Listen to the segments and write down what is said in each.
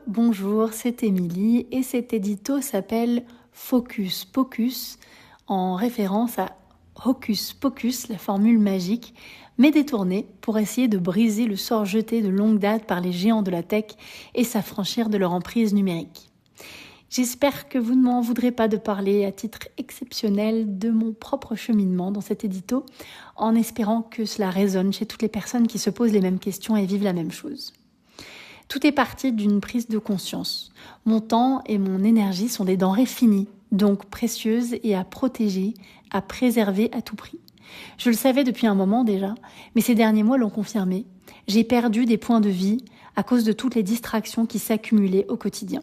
Bonjour, c'est Émilie et cet édito s'appelle Focus Pocus en référence à Hocus Pocus, la formule magique, mais détournée pour essayer de briser le sort jeté de longue date par les géants de la tech et s'affranchir de leur emprise numérique. J'espère que vous ne m'en voudrez pas de parler à titre exceptionnel de mon propre cheminement dans cet édito, en espérant que cela résonne chez toutes les personnes qui se posent les mêmes questions et vivent la même chose. Tout est parti d'une prise de conscience. Mon temps et mon énergie sont des denrées finies, donc précieuses et à protéger, à préserver à tout prix. Je le savais depuis un moment déjà, mais ces derniers mois l'ont confirmé. J'ai perdu des points de vie à cause de toutes les distractions qui s'accumulaient au quotidien.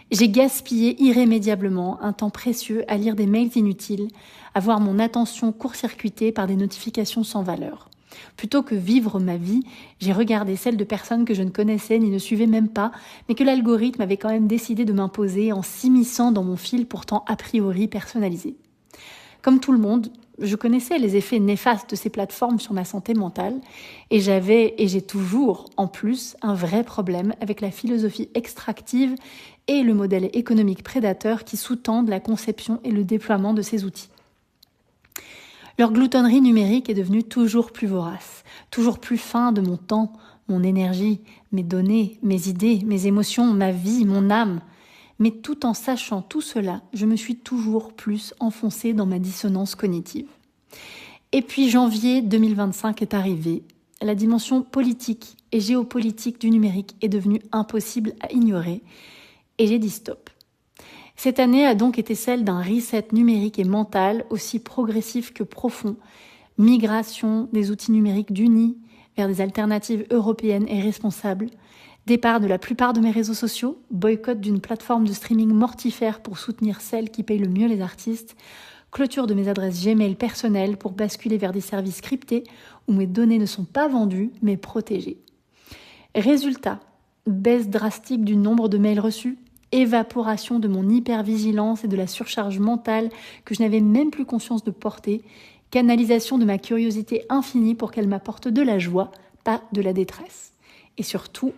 J'ai gaspillé irrémédiablement un temps précieux à lire des mails inutiles, à voir mon attention court-circuitée par des notifications sans valeur. Plutôt que vivre ma vie, j'ai regardé celle de personnes que je ne connaissais ni ne suivais même pas, mais que l'algorithme avait quand même décidé de m'imposer en s'immisçant dans mon fil pourtant a priori personnalisé. Comme tout le monde, je connaissais les effets néfastes de ces plateformes sur ma santé mentale et j'ai toujours, en plus, un vrai problème avec la philosophie extractive et le modèle économique prédateur qui sous-tendent la conception et le déploiement de ces outils. Leur gloutonnerie numérique est devenue toujours plus vorace, toujours plus fin de mon temps, mon énergie, mes données, mes idées, mes émotions, ma vie, mon âme. Mais tout en sachant tout cela, je me suis toujours plus enfoncée dans ma dissonance cognitive. Et puis janvier 2025 est arrivé. La dimension politique et géopolitique du numérique est devenue impossible à ignorer. Et j'ai dit stop. Cette année a donc été celle d'un reset numérique et mental aussi progressif que profond. Migration des outils numériques d'unis vers des alternatives européennes et responsables. Départ de la plupart de mes réseaux sociaux, boycott d'une plateforme de streaming mortifère pour soutenir celle qui paye le mieux les artistes, clôture de mes adresses Gmail personnelles pour basculer vers des services cryptés où mes données ne sont pas vendues mais protégées. Résultat, baisse drastique du nombre de mails reçus, évaporation de mon hypervigilance et de la surcharge mentale que je n'avais même plus conscience de porter, canalisation de ma curiosité infinie pour qu'elle m'apporte de la joie, pas de la détresse. Et surtout,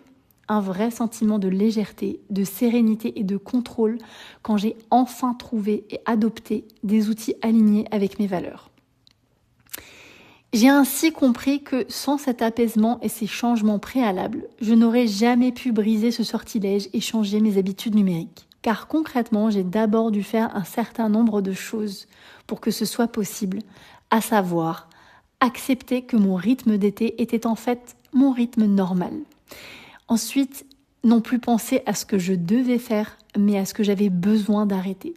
un vrai sentiment de légèreté, de sérénité et de contrôle quand j'ai enfin trouvé et adopté des outils alignés avec mes valeurs. J'ai ainsi compris que sans cet apaisement et ces changements préalables, je n'aurais jamais pu briser ce sortilège et changer mes habitudes numériques. Car concrètement, j'ai d'abord dû faire un certain nombre de choses pour que ce soit possible, à savoir accepter que mon rythme d'été était en fait mon rythme normal. Ensuite, non plus penser à ce que je devais faire, mais à ce que j'avais besoin d'arrêter.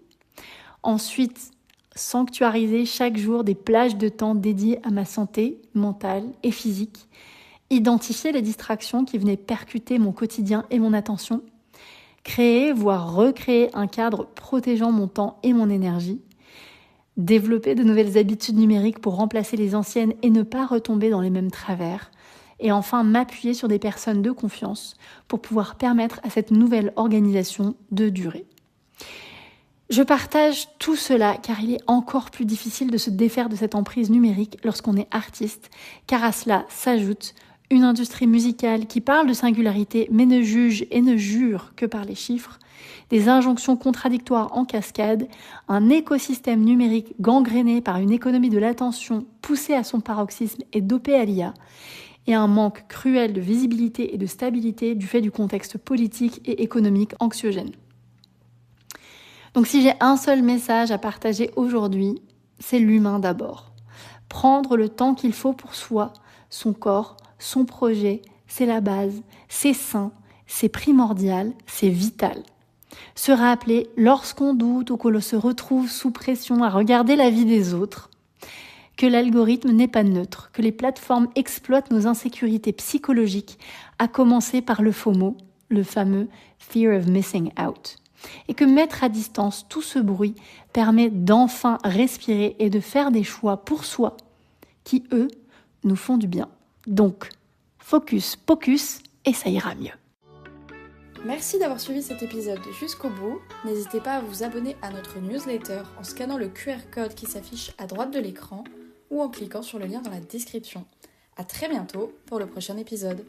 Ensuite, sanctuariser chaque jour des plages de temps dédiées à ma santé mentale et physique, identifier les distractions qui venaient percuter mon quotidien et mon attention, créer, voire recréer un cadre protégeant mon temps et mon énergie, développer de nouvelles habitudes numériques pour remplacer les anciennes et ne pas retomber dans les mêmes travers, et enfin m'appuyer sur des personnes de confiance pour pouvoir permettre à cette nouvelle organisation de durer. Je partage tout cela car il est encore plus difficile de se défaire de cette emprise numérique lorsqu'on est artiste, car à cela s'ajoute une industrie musicale qui parle de singularité mais ne juge et ne jure que par les chiffres, des injonctions contradictoires en cascade, un écosystème numérique gangréné par une économie de l'attention poussée à son paroxysme et dopée à l'IA, et un manque cruel de visibilité et de stabilité du fait du contexte politique et économique anxiogène. Donc si j'ai un seul message à partager aujourd'hui, c'est l'humain d'abord. Prendre le temps qu'il faut pour soi, son corps, son projet, c'est la base, c'est sain, c'est primordial, c'est vital. Se rappeler lorsqu'on doute ou que l'on se retrouve sous pression à regarder la vie des autres, que l'algorithme n'est pas neutre, que les plateformes exploitent nos insécurités psychologiques, à commencer par le FOMO, le fameux Fear of Missing Out. Et que mettre à distance tout ce bruit permet d'enfin respirer et de faire des choix pour soi qui, eux, nous font du bien. Donc, focus, pocus, et ça ira mieux. Merci d'avoir suivi cet épisode jusqu'au bout. N'hésitez pas à vous abonner à notre newsletter en scannant le QR code qui s'affiche à droite de l'écran ou en cliquant sur le lien dans la description. À très bientôt pour le prochain épisode.